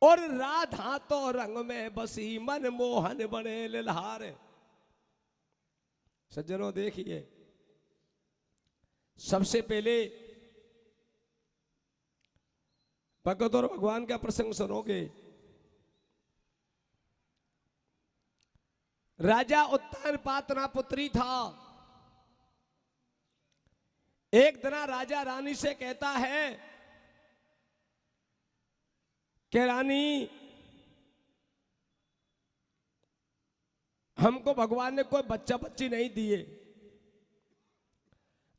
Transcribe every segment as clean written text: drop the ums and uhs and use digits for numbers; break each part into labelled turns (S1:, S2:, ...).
S1: और राधा तो रंग में बसी मन मोहन बने लिलहार। सज्जनों देखिए, सबसे पहले भगत और भगवान का प्रसंग सुनोगे। राजा उत्तानपाद ना पुत्री था। एक दिन राजा रानी से कहता है कि रानी, हमको भगवान ने कोई बच्चा बच्ची नहीं दिए।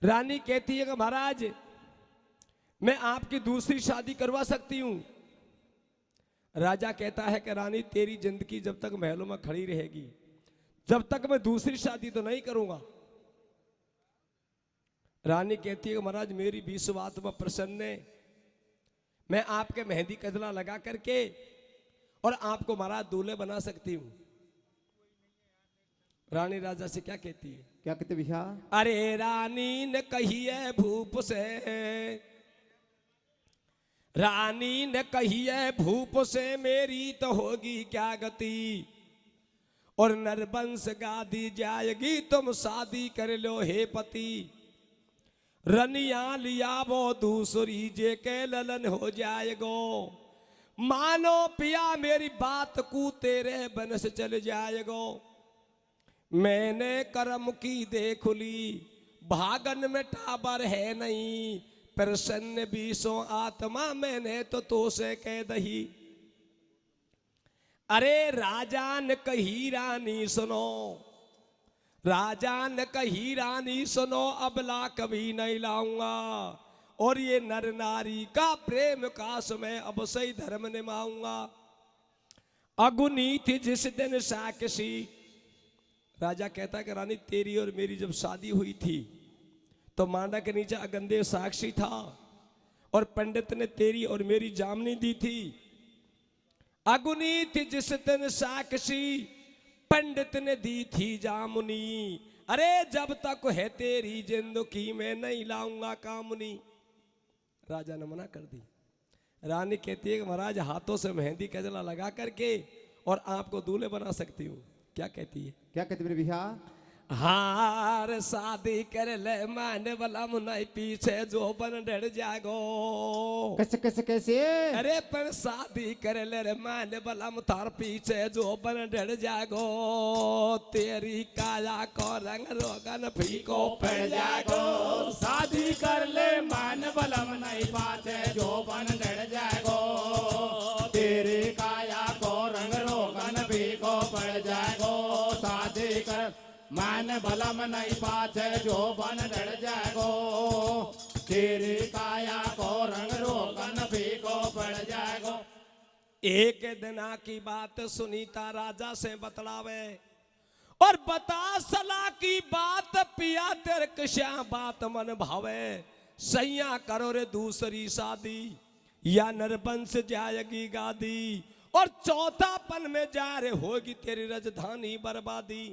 S1: रानी कहती है कि महाराज, मैं आपकी दूसरी शादी करवा सकती हूं। राजा कहता है कि रानी, तेरी जिंदगी जब तक महलों में खड़ी रहेगी, जब तक मैं दूसरी शादी तो नहीं करूंगा। रानी कहती है कि महाराज, मेरी 20 बात में प्रसन्न है, मैं आपके मेहंदी कजला लगा करके और आपको महाराज दूल्हे बना सकती हूं। रानी राजा से क्या कहती है?
S2: क्या कहते भैया?
S1: अरे रानी ने कही है भूप से, रानी ने कही है भूप से, मेरी तो होगी क्या गति, और नरवंश गादी जाएगी, तुम शादी कर लो हे पति। रनिया लिया वो दूसरी, जे के ललन हो जाएगो, मानो पिया मेरी बात को, तेरे बन से चल जाएगो। मैंने करम की देख ली, भागन में टाबर है नहीं, प्रसन्न 20 आत्मा मैंने तो से कह दही। अरे राजा ने कही रानी सुनो, राजा ने कही रानी सुनो, अबला कभी नहीं लाऊंगा, और ये नर नारी का प्रेम का समय अब सही धर्म निभाऊंगा। अगुनी थी जिस दिन साक्षी। राजा कहता कि रानी, तेरी और मेरी जब शादी हुई थी तो मांडा के नीचे अगंदे साक्षी था, और पंडित ने तेरी और मेरी जामनी दी थी। अगुनी थी जिस दिन साक्षी, पंडित ने दी थी जामुनी। अरे जब तक है तेरी जिंदगी में नहीं लाऊंगा कामुनी। राजा ने मना कर दी। रानी कहती है कि महाराज, हाथों से मेहंदी कजला लगा करके और आपको दूल्हे बना सकती हूँ। क्या कहती है?
S2: क्या कहते मेरे भैया?
S1: हार शादी कर ले माने वाला मुनाई, पीछे जो बन डर जागो।
S2: कैसे कैसे कैसे?
S1: अरे पर शादी कर ले रे माने वाला मुतार, पीछे जो बन डर जागो, तेरी काया को रंग रोगन फीको पड़ जागो।
S3: शादी कर ले मान बलम नहीं पाते, जो बन डर जागो, तेरी काया को रंग रोगन फीको पड़ जागो। शादी कर मान बलम नहीं पाते, जो बन डर जागो, तेरी काया को रंग रोगन फीको पड़ जागो।
S1: एक दिना की बात सुनीता राजा से बतलावे, और बता सला की बात पिया, तेरे कश्या बात मन भावे। सैया करो रे दूसरी शादी, या नरवंश जाएगी गादी, और चौथापन में जा रे होगी तेरी राजधानी बर्बादी।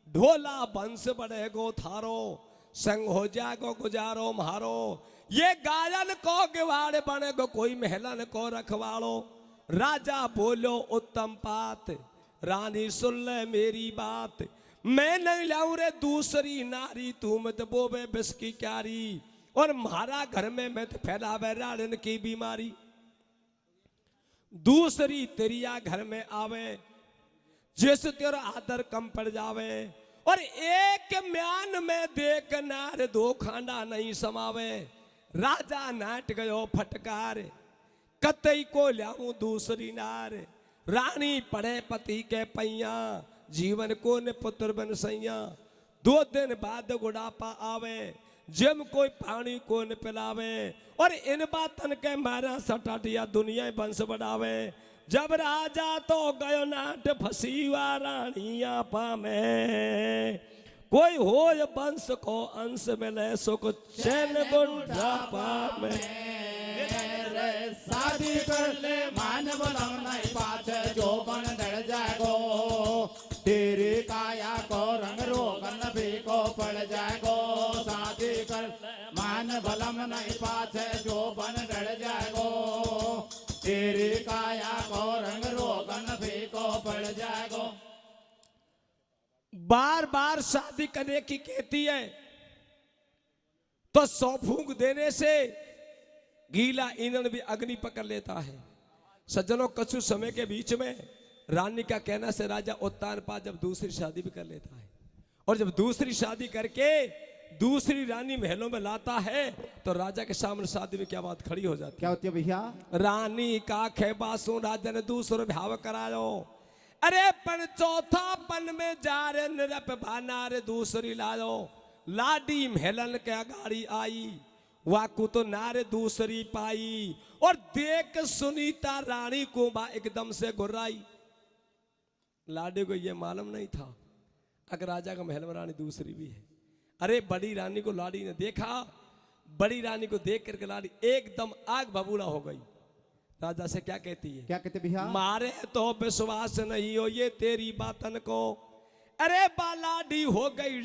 S1: ढोला वंश बढ़ेगो थारो, संग हो जागो गुजारो म्हारो। ये गायन को गिवाड़ बनेगो, कोई महलन को रखवाड़ो। राजा बोलो उत्तम पात, रानी सुन ले मेरी बात, मैं नहीं लाऊं रे दूसरी नारी, तू मत बोबे बिस की क्यारी, और म्हारा घर में मत फैलावे राड़न की बीमारी। दूसरी तेरिया घर में आवे, जिस तेरा आदर कम पड़ जावे, और एक म्यान में देख नार, दो खांडा नहीं समावे। राजा नाट गयो फटकार, कतई को लाऊं दूसरी नार। रानी पड़े पति के पैया, जीवन को ने पुत्र बन सैया। 2 दिन बाद बुढ़ापा आवे, जम कोई पानी को न पिलावे, और इन बातन के मारा सटाटिया दुनिया वंश बढ़ावे। जब राजा तो गयो नाट फसीवा रानिया पामे, कोई हो वंश को अंश मिले, सुख चैन बुढ़ापा में।
S3: शादी कर ले मान बलम नहीं पाते, जो बन डर जागो, तेरी काया को रंग रोगन फीको पड़ जागो। शादी कर मान बलम नहीं पाते, जो बन डर जागो, तेरी काया को
S1: बार बार शादी करने की कहती है तो 100 फूंक देने से गीला ईंधन भी अग्नि पकड़ लेता है। सज्जनों, कुछ समय के बीच में रानी का कहना से राजा उत्तानपाद जब दूसरी शादी भी कर लेता है, और जब दूसरी शादी करके दूसरी रानी महलों में लाता है तो राजा के सामने शादी में क्या बात खड़ी हो जाती है।
S2: क्या होती है भैया?
S1: रानी का खेबासु राजा ने दूसरो भाव करायो, अरे पन चौथा पन में जा रे निरप भाना रे दूसरी लायो, लाडी महलन के अगाड़ी आई, वाकू तो नारे दूसरी पाई, और देख सुनीता रानी को बा एकदम से गुर्राई। लाडी को ये मालूम नहीं था अगर राजा का महल में रानी दूसरी भी है। अरे बड़ी रानी को लाडी ने देखा, बड़ी रानी को देख करके लाडी एकदम आग बबूला हो गई। राजा से क्या कहती है?
S2: क्या कहते भैया?
S1: मारे तो विश्वास नहीं हो ये तेरी बातन को, अरे बालाडी हो गई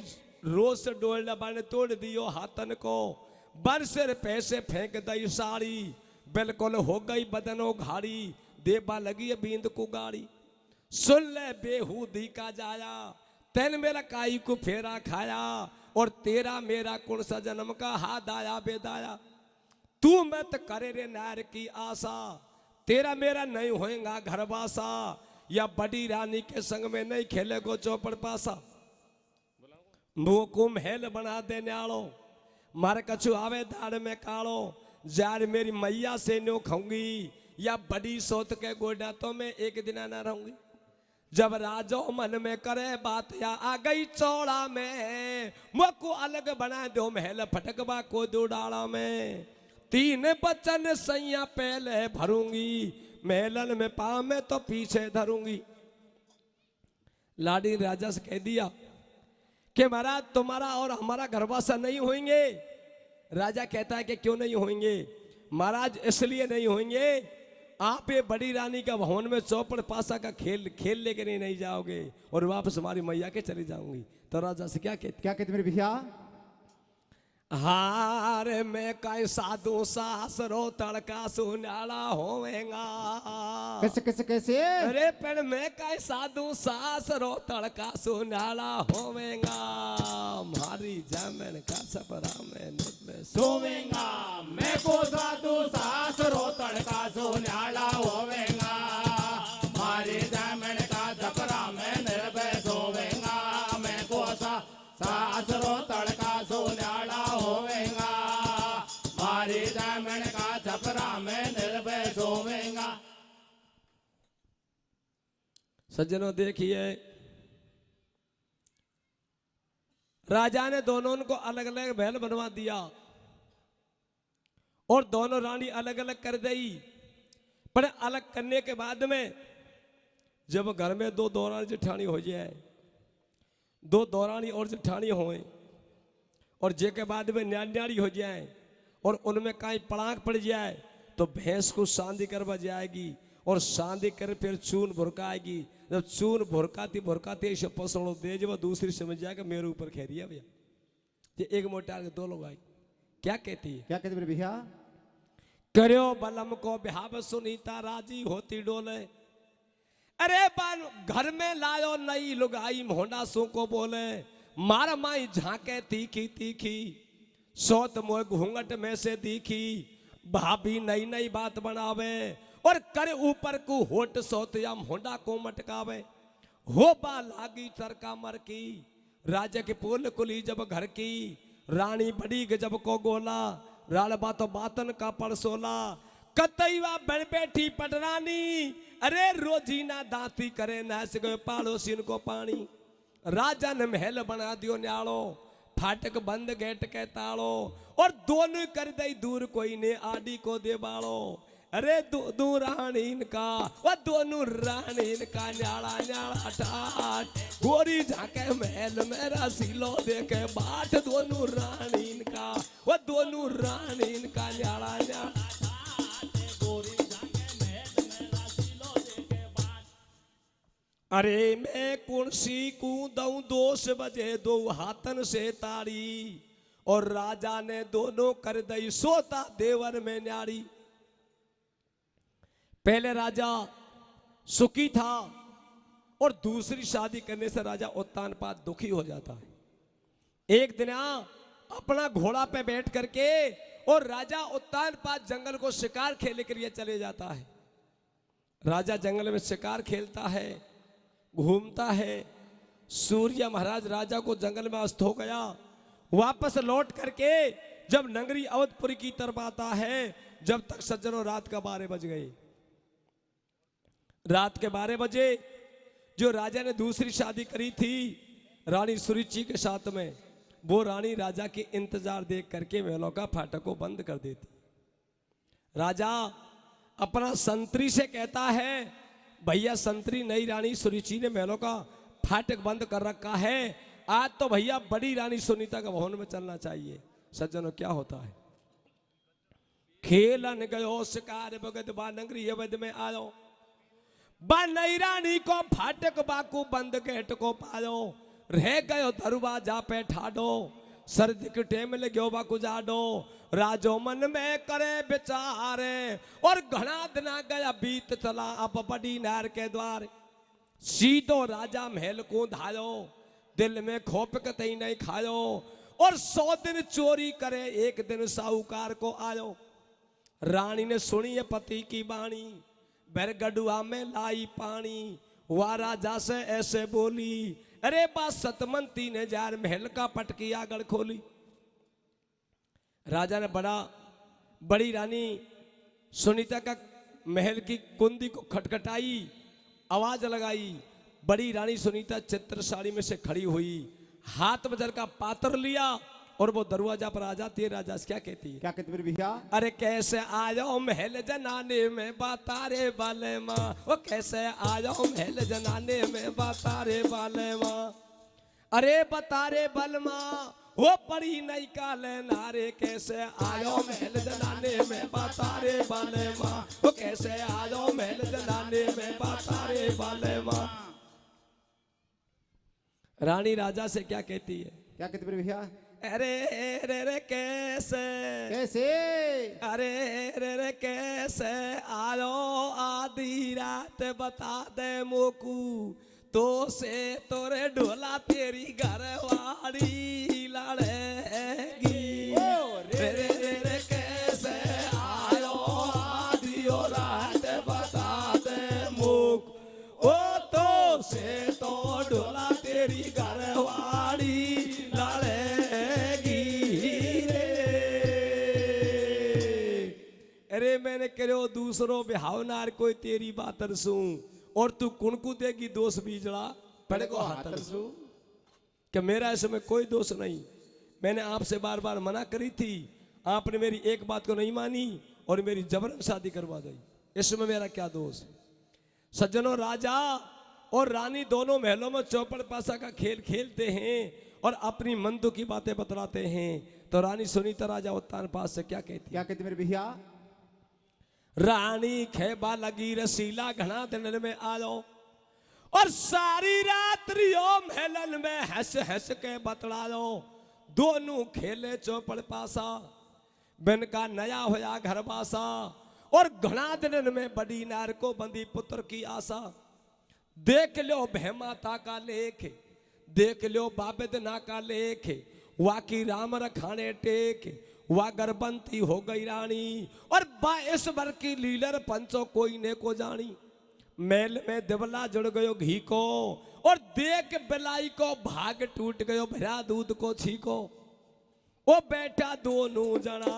S1: रोज से डोल ने तोड़ दियो हाथन को, बरसे पैसे फेंक दई साड़ी, बिल्कुल हो गई बदनो घाड़ी, देबा लगी बींद को गाड़ी, सुन ले बेहूदी का जाया, तेन मेरा काई को फेरा खाया, और तेरा मेरा कौन सा जन्म का हाथ आया बेदाया, तू मत करे रे नार की आशा, तेरा मेरा नहीं होएगा घरवासा, या बड़ी रानी के संग में नहीं खेलेगो चौपड़ पासा, मुंह को महल बना देने आलो, मारे कछु आवे दाड़ में कालो, जार मेरी मैया से न्यो खाऊंगी, या बड़ी सोत के गोडा तो मैं एक दिन ना रहूंगी। जब राजो मन में करे बात या आ गई चौड़ा में, मुझको अलग बना दो महल फटकबा को दो डाला में, 3 बचन सैया पहले भरूंगी, महलन में पाँव में तो पीछे धरूंगी। लाडी राजा से कह दिया कि महाराज तुम्हारा और हमारा घरवासा नहीं होंगे। राजा कहता है कि क्यों नहीं होंगे? महाराज इसलिए नहीं होंगे, आप ये बड़ी रानी का भवन में चौपड़ पासा का खेल लेके नहीं जाओगे और वापस हमारी मैया के चली जाऊंगी। तो राजा से क्या कहते
S2: मेरे भैया?
S1: हार में कई साधु सासरो तड़का सुनाला होवेगा।
S2: कैसे कैसे कैसे?
S1: अरे पेड़ में कई साधु सासरो तड़का सुनाला होवेगा, हमारी जमीन का सपरा में
S3: सोवेगा, मैं को साधु सासरो तड़का सुनाला होवेगा, हमारी जमीन का सपरा में निर्भय सोवेगा, मैं को सासरो तड़का सुनाला होवेगा, हमारी जमीन का सपरा में निर्भय सोवेगा।
S1: सज्जनों देखिए, राजा ने दोनों को अलग अलग महल बनवा दिया और दोनों रानी अलग अलग कर दी। पर अलग करने के बाद में जब घर में 2 दौरानी जेठानी हो जाए, 2 दौरानी और जेठानी होए, और जे के बाद में न्यारी हो जाए और उनमें कहीं पड़ाक पड़ जाए तो भैंस को सांदी करवा जाएगी और सांदी कर फिर चून भुरकाएगी। जब चून भुरकाती भुरकाती ऐसे पसड़ो दे जब दूसरी समझ जाएगा मेरे ऊपर खेरी है भैया। ये एक मोटा 2 लोग आई, क्या कहती है?
S2: क्या कहते मेरे भैया?
S1: करो बलम को बिहाव सुनीता राजी होती डोले, अरे बान घर में लायो नई लुगाई मोहना सो को बोले, मारा माई झांके तीखी तीखी, सोत मोह घूंघट में से दिखी, भाभी नई नई बात बनावे और करे ऊपर को होट सोत या मोहना को मटकावे, हो बा लागी चरका मर की, राजा के पोल कुली जब घर की, रानी बड़ी गजब को गोला, राल बातो बातन का परसोला, कतईवा बन बैठी पटरानी, अरे रोजीना दांती करे नाच गए पड़ोसिन को पानी, राजा ने महल बना दियो न्यालो, फाटक बंद गेट के तालो, और दोनों कर दई दूर कोई ने आडी को दे बालो, अरे दो रानीन का वो दोनों रानीन का न्याला न्याला ठाट, गोरी झाके महल मेरा सिलो देखे बाट, दोनों रानीन का वो दोनों रानीन का न्याला न्याला ठाट, गोरी झाके महल मेरा सिलो देखे बाट। अरे मैं कुर्सी को दऊं 2 बजे 2 हाथन से ताड़ी, और राजा ने दोनों कर दई सोता देवर में न्यारी। पहले राजा सुखी था और दूसरी शादी करने से राजा उत्तानपाद दुखी हो जाता है। एक दिन अपना घोड़ा पे बैठ करके और राजा उत्तानपाद जंगल को शिकार खेलने के लिए चले जाता है। राजा जंगल में शिकार खेलता है, घूमता है। सूर्य महाराज राजा को जंगल में अस्त हो गया। वापस लौट करके जब नगरी अवधपुरी की तरफ आता है, जब तक सज्जनों रात का 12 बज गए। रात के 12 बजे जो राजा ने दूसरी शादी करी थी रानी सुरुचि के साथ में, वो रानी राजा के इंतजार देख करके महलों का फाटक को बंद कर देती। राजा अपना संतरी से कहता है, भैया संतरी, नई रानी सुरुचि ने महलों का फाटक बंद कर रखा है, आज तो भैया बड़ी रानी सुनीता का भवन में चलना चाहिए। सज्जनों क्या होता है, खेलन गयो शिकार भगत बा नगरी अवध में आयो, बा नई रानी को फाटक बाकू बंद गेट को पायो, रह गयो दरवाजा पे ठाडो, सर्दी के टेम लगो बाकू जाडो, राजो मन में करे विचारे, और घना दिना गया बीत चला अब बड़ी नार के द्वार, सीधो राजा महल को धायो, दिल में खोप कतई नहीं खायो, और 100 दिन चोरी करे एक दिन साहूकार को आयो। रानी ने सुनी है पति की बाणी, बैरगडुआ में लाई पानी, वह राजा से ऐसे बोली, अरे बा सतमंती ने जार महल का पटकी आगड़ खोली। राजा ने बड़ी रानी सुनीता का महल की कुंडी को खटखटाई, आवाज लगाई। बड़ी रानी सुनीता चित्र साड़ी में से खड़ी हुई, हाथ में जल का पात्र लिया और वो दरवाजा पर आ जाती है। राजा से क्या कहती है,
S2: क्या कहते मेरे भैया?
S1: अरे कैसे आ जाओ महल जनाने में बातारे बाले माँ, वो कैसे आ जाओ महल जनाने में बातारे बाले माँ, अरे बतारे बल माँ वो बड़ी नई काले नारे, कैसे आ जाओ महल जनाने में बातारे बाले माँ, वो कैसे आ जाओ महल जनाने में बातारे बाले माँ। रानी राजा से क्या कहती है,
S2: क्या कहते मेरे भैया?
S1: अरे रे रे कैसे
S2: कैसे?
S1: अरे रे रे कैसे आयो आधी रात बता दे मोकू, तो से तोरे ढोला तेरी घरवाड़ी लड़ेगी। रे रे रे रे कैसे आयो आधी रात बता दे मोकू, ओ तो से तो ढोला तेरी घरवाड़ी लड़ेगी रे। अरे मैंने करो दूसरों बिहावनार कोई तेरी बात सू, और तू कुणकू देगी दोष बीजड़ा पड़े को हाथ सू, कि मेरा इसमें कोई दोष नहीं। मैंने आपसे बार बार मना करी थी, आपने मेरी एक बात को नहीं मानी और मेरी जबरन शादी करवा दी, इसमें मेरा क्या दोष। सज्जनों राजा और रानी दोनों महलों में चौपड़ पासा का खेल खेलते हैं और अपनी मन की बातें बतलाते हैं। तो रानी सुनीता राजा उत्तानपाद से क्या कहती,
S2: क्या कहते मेरे भैया?
S1: रानी खेबा लगी रसीला घना दिन में आ जाओ, और सारी रात्रियों महलन में हंस हंस के बतला लो, दोनों खेले चौपड़ पासा, बिन का नया होया घर बासा, और घना दिन में बड़ी नार को बंदी पुत्र की आशा। देख लो भैमाता का लेख, देख लो बाबेदना का लेख, वाकी राम रखाने टेक, वह गर्भवती हो गई रानी, और 22 भर की लीलर पंचो कोई ने को जानी। मेल में दिवला जुड़ गयो घी को, और देख बिलाई को भाग टूट गयो भरा दूध को छीको। वो बैठा दोनों जना,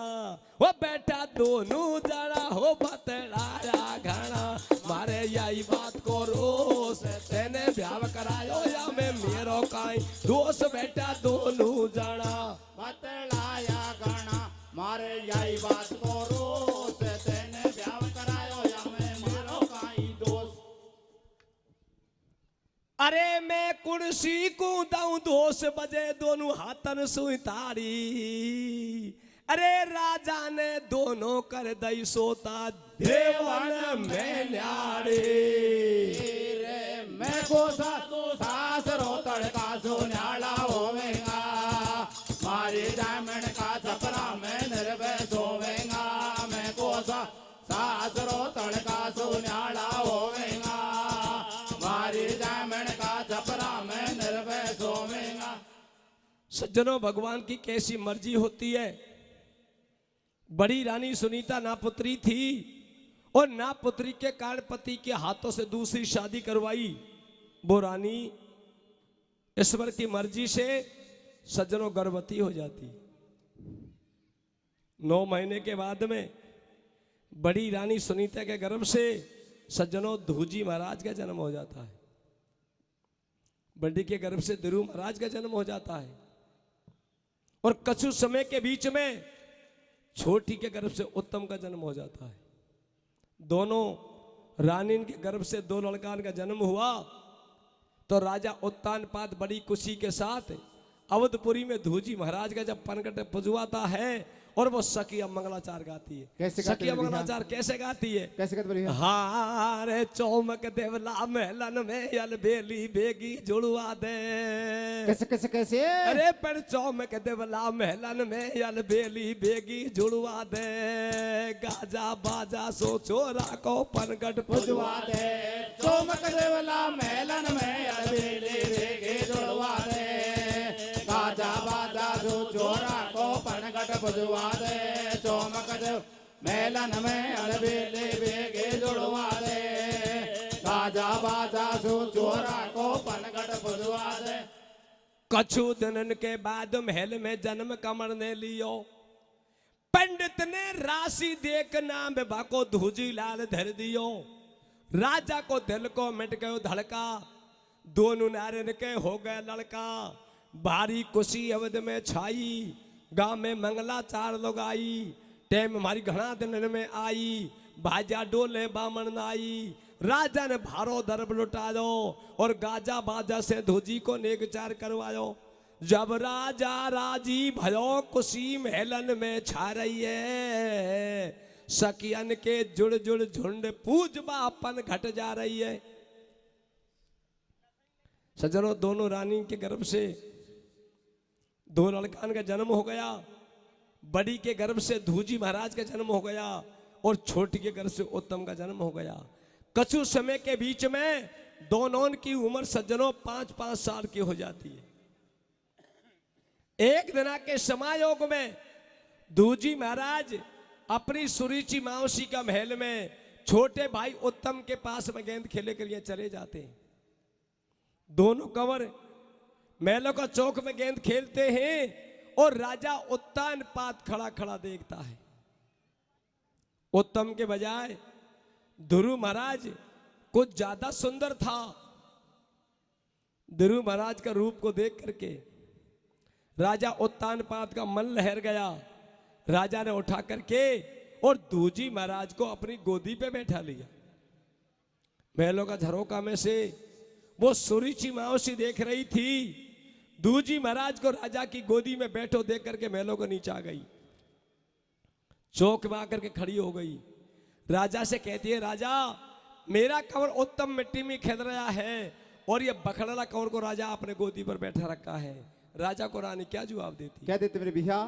S1: वो बैठा दोनों जना, हो बतलाया घना, मारे यही बात को रोस, तेने ब्याह करायो या मैं मेरो काई दोष, बैठा दोनों जना
S3: बतलाया घना, मारे यही बात को रोस, तेने ब्याह करायो या मैं मेरो काई दोष।
S1: अरे मैं कुर्सी को दाऊं 2 बजे दोनों हाथन सुई ताड़ी, अरे राजा ने दोनों कर दई सोता देवन में न्याड़ी।
S3: रे मैं को सासरो तड़का सुन्याला होवेगा, मारी डायमंड का छपरा में निर्भय सोवेगा, मैं को सासरो तड़का सुन्याला होवेगा, मारी डायमंड
S1: सज्जनों, भगवान की कैसी मर्जी होती है। बड़ी रानी सुनीता ना पुत्री थी और ना पुत्री के कारण पति के हाथों से दूसरी शादी करवाई। वो रानी ईश्वर की मर्जी से सज्जनों गर्भवती हो जाती। 9 महीने के बाद में बड़ी रानी सुनीता के गर्भ से सज्जनों धूजी महाराज का जन्म हो जाता है। बड़ी के गर्भ से ध्रुव महाराज का जन्म हो जाता है और कछु समय के बीच में छोटी के गर्भ से उत्तम का जन्म हो जाता है। दोनों रानी के गर्भ से 2 लड़कान का जन्म हुआ तो राजा उत्तानपाद बड़ी खुशी के साथ अवधपुरी में धूजी महाराज का जब पनघट पुजवाता है और वो सखिया मंगलाचार गाती है।
S2: कैसे गाती
S1: सखिया
S2: है भैया?
S1: मंगलाचार कैसे गाती है?
S2: कैसे कहते भैया?
S1: हारे चौमक देवला महलन में यल बेली बेगी जुड़वा दे।
S2: कैसे कैसे कैसे?
S1: अरे पर चौमक देवला महलन में यल बेली बेगी जुड़वा दे। गाजा बाजा सो छोरा को पनघट
S3: पुजवा दे। चौमक देवला मेलन में अलबेली बेगे जुड़वा दे। गाजा बाजा सो छोरा को पनघट पुजवा दे। चौमक देव मेलन में अलबेली बेगे जुड़वा दे। गाजा बाजा सो छोरा को पनघट पुजवा दे।
S1: कछु दिनन के बाद महल में जन्म कमर ने लियो। पंडित ने राशि देख नाम बाको धूजी लाल धर दियो। राजा को दिल को मिट गयो धड़का। दोनों नारिन के हो गए लड़का। भारी खुशी अवध में छाई। गांव में मंगलाचार लोग आई। टेम हमारी घना दिन में आई। भाजा डोले बामण आई। राजा ने भारो दरब लुटायो और गाजा बाजा से धूजी को नेगचार करवायो। जब राजा राजी भयो खुशी महलन में छा रही है। सखियन के जुड़ जुड़ झुंड पूजबा अपन घट जा रही है। सज्जनों, दोनों रानी के गर्भ से 2 लड़कान का जन्म हो गया। बड़ी के गर्भ से धूजी महाराज का जन्म हो गया और छोटी के गर्भ से उत्तम का जन्म हो गया। कछु समय के बीच में दोनों की उम्र सज्जनों 5-5 साल की हो जाती है। एक दिन के समायोग में धूजी महाराज अपनी सुरुचि मौसी का महल में छोटे भाई उत्तम के पास में गेंद खेले के लिए चले जाते हैं। दोनों कंवर महलों का चौक में गेंद खेलते हैं और राजा उत्तानपाद खड़ा खड़ा देखता है। उत्तम के बजाय ध्रुव महाराज कुछ ज्यादा सुंदर था। ध्रुव महाराज का रूप को देख करके राजा उत्तानपाद का मन लहर गया। राजा ने उठा करके और धूजी महाराज को अपनी गोदी पे बैठा लिया। महलों का झरोका में से वो सुरुचि मौसी देख रही थी। धूजी महाराज को राजा की गोदी में बैठो देख करके महलों को नीचे आ गई। चौक में आकर के खड़ी हो गई। राजा से कहती है, राजा मेरा कंवर उत्तम मिट्टी में खेल रहा है और ये बखड़ा कंवर को राजा अपने गोदी पर बैठा रखा है। राजा को रानी क्या जवाब देती?
S2: क्या देते मेरे भैया?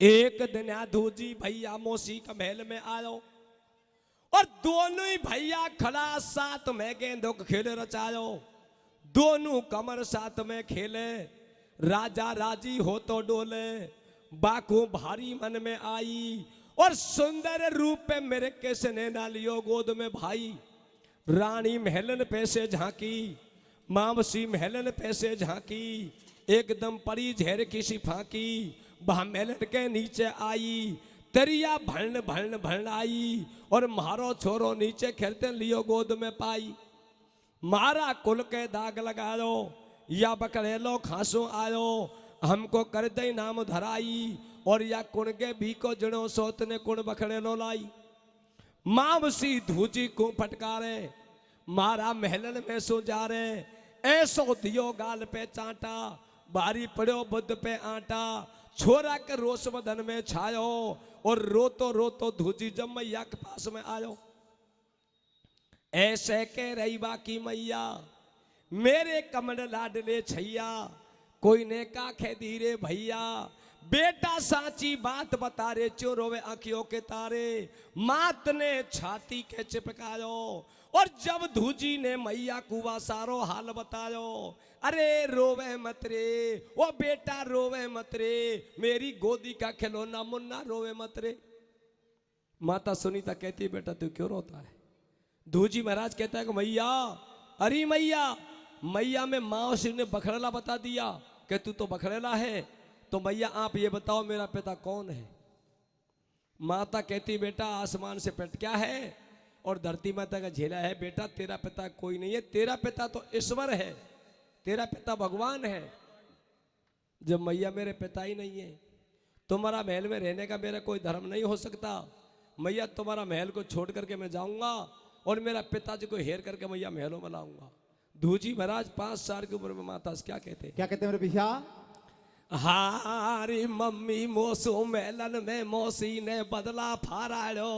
S1: एक दिन धूजी भैया मौसी का महल में आयो और दोनों ही भैया खड़ा साथ में गेंदों को खेल रचायो। दोनों कमर साथ में खेले। राजा राजी हो तो डोले। बाकू भारी मन में आई और सुंदर रूप पे मेरे कैसे नैना लियो गोद में भाई। रानी महलन पैसे झांकी। मामसी महलन पैसे झांकी। एकदम परी झेर की सी फाकी। वह महलन के नीचे आई। तरिया भलन भलन भलन आई और मारो छोरो नीचे खेलते लियो गोद में पाई। मारा कुल के दाग लगायो या बकड़ेलो खासो आयो। हमको कर दे नाम धराई और या कुण के भी को जड़ो सोत ने कुण बकड़ेलो लाई। मामसी धूजी को फटकारे। मारा महलन में सो जा रे। ऐसो दियो गाल पे चांटा। भारी पड़ो बुद्ध पे आटा। छोरा के रोष बदन में छायो और रोतो रोतो धूजी जब मैया के पास में आयो। ऐसे के रही बाकी मैया मेरे कमर लाडले छैया। कोई ने का खे धीरे भैया। बेटा साची बात बता रे चोरोवे आंखियों के तारे। मात ने छाती के चिपकायो और जब धूजी ने मैया कुआ सारो हाल बतायो, अरे रोवे मत रे, ओ बेटा रोवे मत रे, मेरी गोदी का खिलौना मुन्ना रोवे मत रे। माता सुनीता कहती है बेटा तू क्यों रोता है? धूजी महाराज कहता है कि मैया, अरे मैया, मैया में माँ ने बखड़ेला बता दिया कि तू तो बखड़ेला है, तो मैया आप ये बताओ मेरा पिता कौन है? माता कहती बेटा आसमान से पटका है और धरती माता का झेला है, बेटा तेरा पिता कोई नहीं है, तेरा पिता तो ईश्वर है, तेरा पिता भगवान है। जब मैया मेरे पिता ही नहीं है, तुम्हारा महल में रहने का मेरा कोई धर्म नहीं हो सकता। मैया तुम्हारा महल को छोड़ करके मैं जाऊंगा और मेरा पिताजी को हेर करके मैया महलों में लाऊंगा। धूजी महाराज 5 साल की उम्र में माता से क्या कहते
S2: हैं मेरे भैया?
S1: हारी मम्मी मोसो मेलन में मौसी ने बदला फाराड़ो।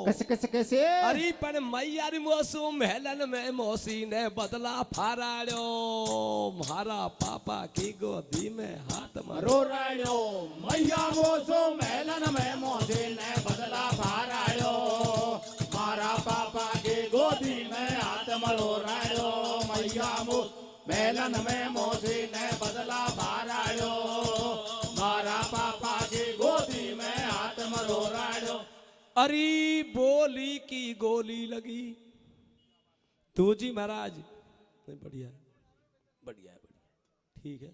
S2: कैसे कैसे कैसे?
S1: अरे पण मैया री मोसो मेलन में मौसी ने बदला फाराड़ो, मारा पापा की गोदी में हाथ
S3: रो राड़ो। मैया मोसो मेलन में मौसी ने बदला फाराड़ो, मारा पापा की गोदी में हाथ मरो राड़ो। मैया मो मेलन में मौसी ने बदला फाराड़ो, मारा पापा की गोदी में हाथ मरो राड़ो।
S1: अरे बोली की गोली लगी। धूजी महाराज नहीं, बढ़िया बढ़िया बढ़िया ठीक है।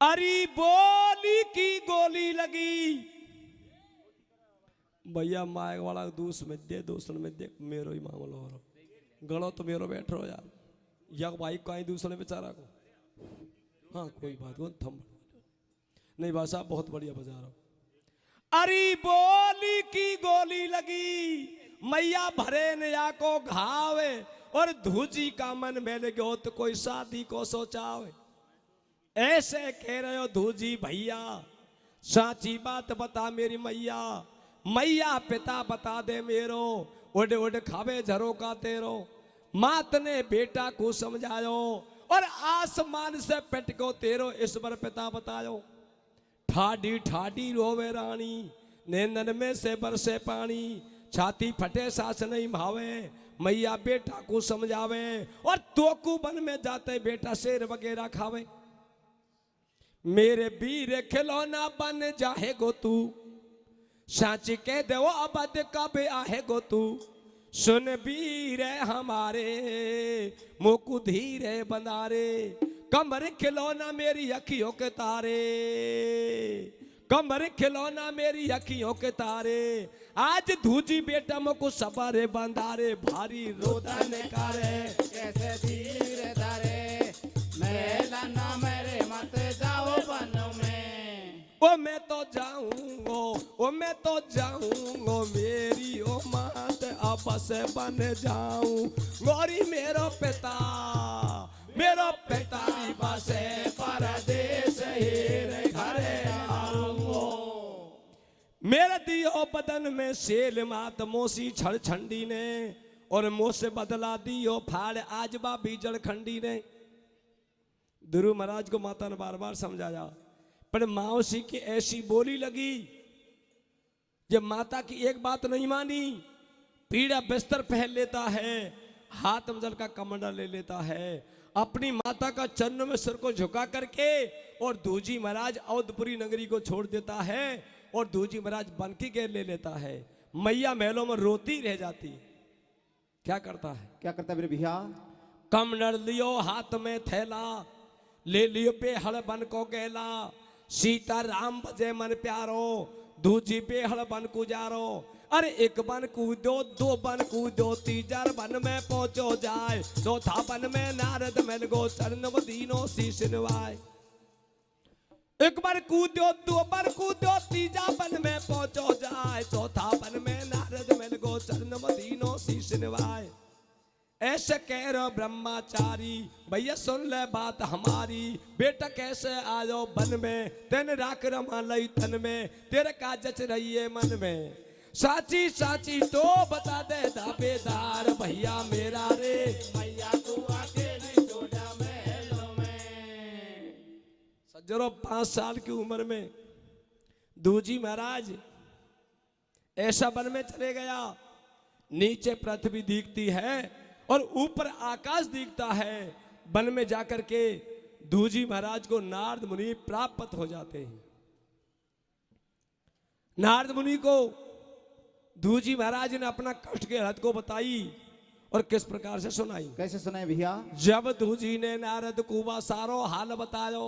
S1: अरे बोली की गोली लगी। भैया मायक वाला दूस में दे, दूसरे में दे, मेरो ही मामला हो रहा, गड़ो तो मेरो बैठ रहो यार, यक भाई कहीं दूसरे बेचारा को। हाँ कोई बात नहीं, थम नहीं भाषा बहुत बढ़िया बजा रहा हूं। अरे बोली की गोली लगी, मैया भरे नया को घावे और धूजी का मन में गयो तो कोई शादी को सोचावे। ऐसे कह रहे हो धूजी भैया, साची बात बता मेरी मैया, मैया पिता बता दे मेरो, उड़ उड़ खावे झरो का तेरो। मात ने बेटा को समझायो और आसमान से पटको तेरो ईश्वर पिता बतायो। ठाडी ठाडी रोवे रानी, नैनन में से बरसे पानी, छाती फटे सास नहीं भावे, मैया बेटा को समझावे और तोकू बन में जाते बेटा शेर वगैरह खावे। मेरे वीर खिलौना बन जाहे गो तू, साच कह दे वो अबद कब आहे गो तू। सुन वीर हमारे मोकू धीरे बनारे, कमर खिलौना मेरी अखियों के तारे, कमर खिलौना मेरी अखियों के तारे। आज धूजी बेटा मोको सबारे बंदारे, भारी रोदन कारे
S3: कैसे धीरे धारे, मेला मेरे मत जाओ बन में।
S1: ओ मैं तो जाऊंगो, ओ मैं तो जाऊंगो, मेरी ओ मात आपस बन जाऊं। गोरी मेरो पिता बसे परदेश हीरे घरे आऊंगो। मेरे दियो बदन में सेल मात मोसी छड़ छंडी ने, और मुँह से बदला दियो फाड़ आजबा बीजड़ खंडी ने। ध्रुव महाराज को माता ने बार बार समझाया, पर मौसी की ऐसी बोली लगी, जब माता की एक बात नहीं मानी, पीड़ा बिस्तर पहन लेता है, हाथ में जल का कमंडल ले लेता है, अपनी माता का चरणों में सिर को झुका करके और धूजी महाराज अवधपुरी नगरी को छोड़ देता है और धूजी महाराज बनकी घेर ले लेता है। मैया महलों में रोती रह जाती। क्या करता है?
S2: क्या करता है मेरे भैया?
S1: कमंडल लियो हाथ में थैला, ले लियो पे हड़ बन को गेला, सीता राम बजे मन प्यारो, दूजी बेहड़ बन गुजारो। अरे एक बन कूदो, दो बन कूदो, तीसर बन में पहुंचो जाए, चौथा बन में नारद मिल गो, चरण दीनो शीश नवाए। एक बार कूदो, दो बार कूदो, तीजा बन में पहुंचो जाए, चौथा बन में नारद मिल गो, चरण दीनो शीश नवाए। ऐसे कह रहे ब्रह्मचारी, भैया सुन ले बात हमारी, बेटा कैसे आयो बन में, तेन राख रमा लई तन में, तेरे का जच रही है मन में। साची साची तो बता दे दावेदार, भैया मेरा रे
S3: मैया तू अकेली छोटा महलों में।
S1: सज्जनों 5 साल की उम्र में धूजी महाराज ऐसा वन में चले गया नीचे पृथ्वी दिखती है और ऊपर आकाश दिखता है। वन में जाकर के दूजी महाराज को नारद मुनि प्राप्त हो जाते हैं। नारद मुनि को दूजी महाराज ने अपना कष्ट के हद को बताई और किस प्रकार से सुनाई।
S2: कैसे सुनाए भैया?
S1: जब दूजी ने नारद को बा सारो हाल बतायो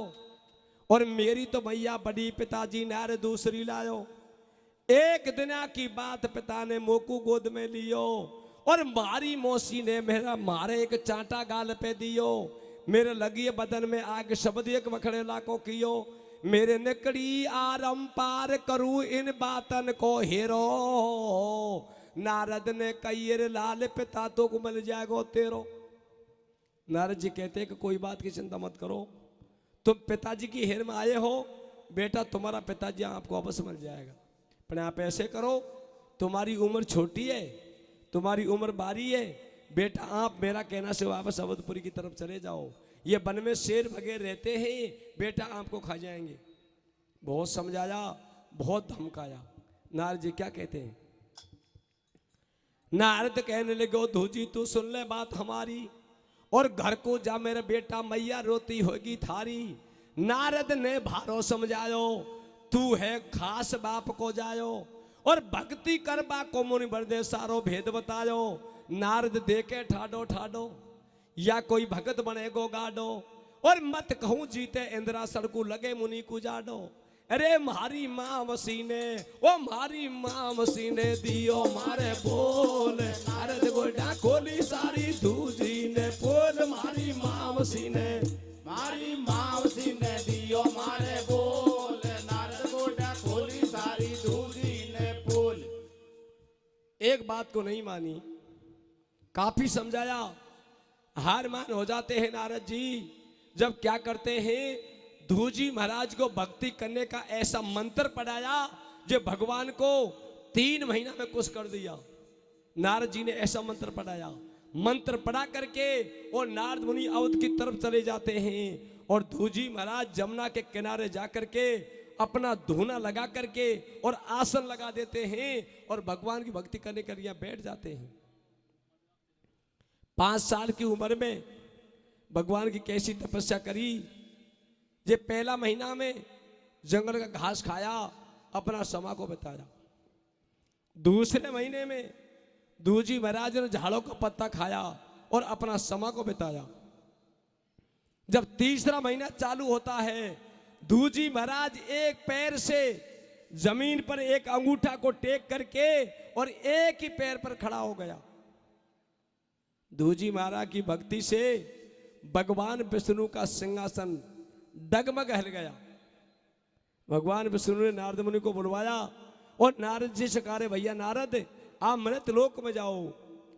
S1: और मेरी तो मैया बड़ी पिताजी नारद दूसरी लायो। एक दिन की बात पिता ने मोकू गोद में लियो और मारी मौसी ने मेरा मारे एक चांटा गाल पे दियो। मेरे लगी बदन में आग शब्द एक वखड़े लाको कियो। मेरे निकड़ी आरम पार करूं इन बातन को हेरो। नारद ने कई लाल पिता तो को मिल जाएगो तेरो। नारद जी कहते हैं कि कोई बात की चिंता मत करो, तुम पिताजी की हेर में आए हो, बेटा तुम्हारा पिताजी आपको वापस मिल जाएगा। पर आप ऐसे करो, तुम्हारी उम्र छोटी है, तुम्हारी उम्र बारी है, बेटा आप मेरा कहना से वापस अवधपुरी की तरफ चले जाओ। ये वन में शेर भगे रहते हैं, बेटा आपको खा जाएंगे। बहुत समझाया, बहुत धमकाया। नारद जी क्या कहते हैं? नारद कहने लगे धूजी तू सुन ले बात हमारी और घर को जा, मेरा बेटा मैया रोती होगी थारी। नारद ने भारो समझायो, तू है खास बाप को जायो और भक्ति करबा को मुनि बरदे सारो भेद बतायो। नारद देखे ठाडो ठाडो या कोई भगत बनेगो गाडो और मत कहूं जीते इंद्रा सड़कू लगे मुनि को जाडो। अरे मारी माँ मसीने ओ मारी माँ मसीने दियो मारे बोल। नारद गोडा खोली सारी दूजी ने बोल मारी माँ मसीने
S3: मारी मावसी ने दियो मारे बोल। नारद गोटा खोली सारी दूजी ने बोल।
S1: एक बात को नहीं मानी, काफी समझाया, हार मान हो जाते हैं नारद जी। जब क्या करते हैं, धूजी महाराज को भक्ति करने का ऐसा मंत्र पढ़ाया जो भगवान को 3 महीना में कुछ कर दिया। नारद जी ने ऐसा मंत्र पढ़ाया, मंत्र पढ़ा करके और नारद मुनि अवध की तरफ चले जाते हैं और धूजी महाराज जमुना के किनारे जाकर के अपना धूना लगा करके और आसन लगा देते हैं और भगवान की भक्ति करने के लिए बैठ जाते हैं। 5 साल की उम्र में भगवान की कैसी तपस्या करी। ये पहला महीना में जंगल का घास खाया, अपना समा को बिताया। दूसरे महीने में दूजी महाराज ने झाड़ों का पत्ता खाया और अपना समा को बिताया। जब तीसरा महीना चालू होता है, दूजी महाराज एक पैर से जमीन पर एक अंगूठा को टेक करके और एक ही पैर पर खड़ा हो गया। दूजी महाराज की भक्ति से भगवान विष्णु का सिंहासन डगमग हिल गया। भगवान विष्णु ने नारद मुनि को बुलवाया और नारद जी से कहा, भैया नारद आप मृत लोक में जाओ,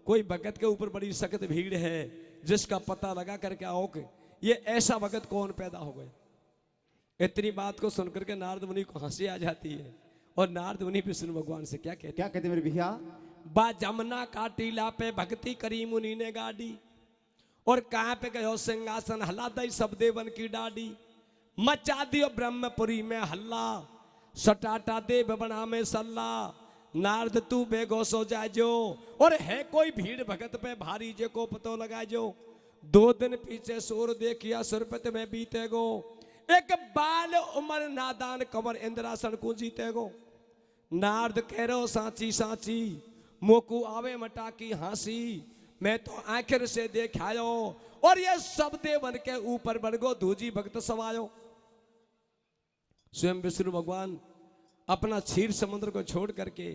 S1: कोई भगत के ऊपर बड़ी सख्त भीड़ है जिसका पता लगा करके आओ कि ये ऐसा भगत कौन पैदा हो गया। इतनी बात को सुनकर के नारद मुनि को हंसी आ जाती है और नारद मुनि विष्णु भगवान से क्या कहते
S2: मेरे भैया?
S1: बा जमुना का टीला पे भक्ति करी मुनि ने गाड़ी और कहां पे गयो सिंहासन हला दई सब देवन की डाडी। मचा दियो ब्रह्मपुरी में हल्ला, सटाटा देव बना में सल्ला। नारद तू बेगो सो जाजो और है कोई भीड़ भगत पे भारी जे को पतो लगाजो। 2 दिन पीछे सोर देखिया सुरपत में बीतेगो, एक बाल उमर नादान कमर इंद्रासन को जीतेगो। नारद कह रो सांची सांची मोकू आवे मटा की हांसी, मैं तो आखिर से देखायो और ये सब देवन के ऊपर बरगो धूजी भक्त समायो। स्वयं विष्णु भगवान अपना क्षीर समुद्र को छोड़ करके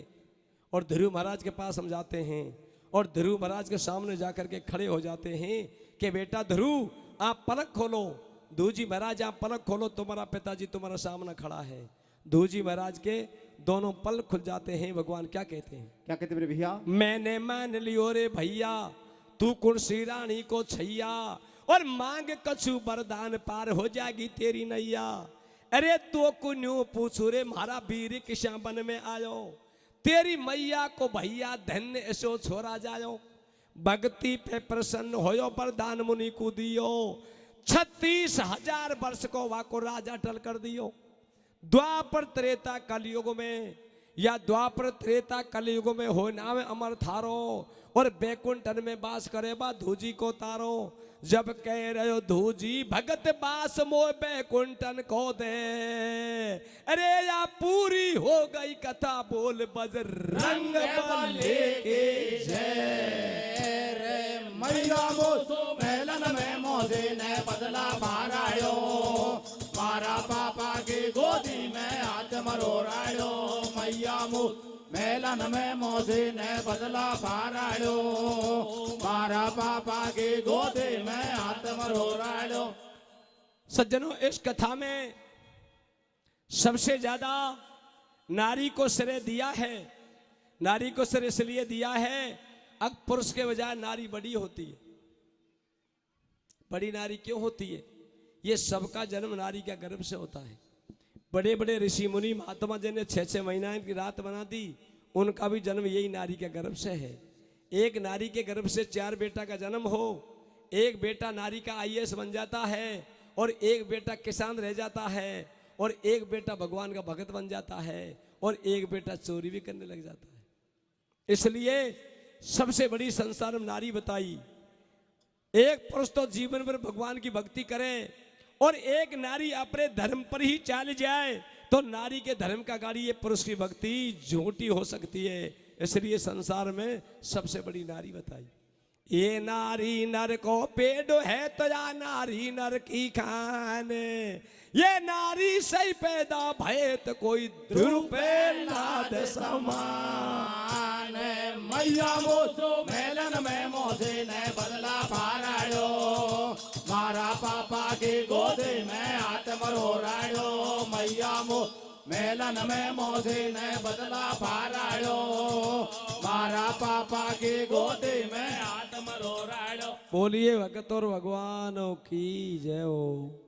S1: और ध्रुव महाराज के पास हम जाते हैं और ध्रुव महाराज के सामने जाकर के खड़े हो जाते हैं कि बेटा ध्रुव आप पलक खोलो। धूजी महाराज आप पलक खोलो, तुम्हारा पिताजी तुम्हारा सामने खड़ा है। धूजी महाराज के दोनों पल खुल जाते हैं। भगवान क्या कहते हैं?
S2: क्या कहते मेरे भैया?
S1: मैंने मान लियो रे भैया तू कुर्सी रानी को छैया और मांग कछु वरदान पार हो जाएगी तेरी नैया। अरे तो कुन्यू पूछू रे मारा वीर किसा बन में आयो, तेरी मैया को भैया धन्य ऐसो छोरा जायो। भक्ति पे प्रसन्न होयो वरदान मुनि को दियो, 36,000 वर्ष को वाको राजा टल कर दियो। द्वापर त्रेता कलयुग में या द्वापर त्रेता कलयुग में हो नाम अमर थारो, और बैकुंठन में बास करे बा धूजी को तारो। जब कह रहे हो धूजी भगत बास मोह बैकुंठन को दे, अरे या पूरी हो गई कथा बोल बजरंग बली की
S3: जय रे मैया मोसो मेलन में मोजे ने बदला मारायो, मारा पापा की गोदी में हाथ मरोरायो। मैया मो मेलन में मोजे ने बदला मारायो, मारा पापा की गोदी में हाथ मरोरायो।
S1: सज्जनों, इस कथा में सबसे ज्यादा नारी को श्रेय दिया है। नारी को श्रेय इसलिए दिया है, अब पुरुष के बजाय नारी बड़ी होती है। बड़ी नारी क्यों होती है? ये सबका जन्म नारी के गर्भ से होता है। बड़े बड़े ऋषि मुनि महात्मा जिन्हें 6-6 महीना की रात बना दी, उनका भी जन्म यही नारी के गर्भ से है। एक नारी के गर्भ से 4 बेटा का जन्म हो, एक बेटा नारी का IAS बन जाता है, और एक बेटा किसान रह जाता है, और एक बेटा भगवान का भगत बन जाता है, और एक बेटा चोरी भी करने लग जाता है। इसलिए सबसे बड़ी संसार में नारी बताई। एक पुरुष तो जीवन भर भगवान की भक्ति करे, और एक नारी अपने धर्म पर ही चल जाए, तो नारी के धर्म का गाड़ी ये पुरुष की भक्ति झूठी हो सकती है। इसलिए संसार में सबसे बड़ी नारी बताई। ये नारी नर को पेड़ है तो या नारी नर की खान, ये नारी सही पैदा भय तो कोई दुरुपे नाद समान।
S3: मैया मोसो मेलन में मोसे ने बदला पारायो, मारा पापा की गोदी में हाथ मरोरायो। मैया मो मेलन में मोसे ने बदला पारायो, मारा पापा की गोदी में हाथ मरोरायो।
S1: बोलिए भगत और भगवान की जय हो।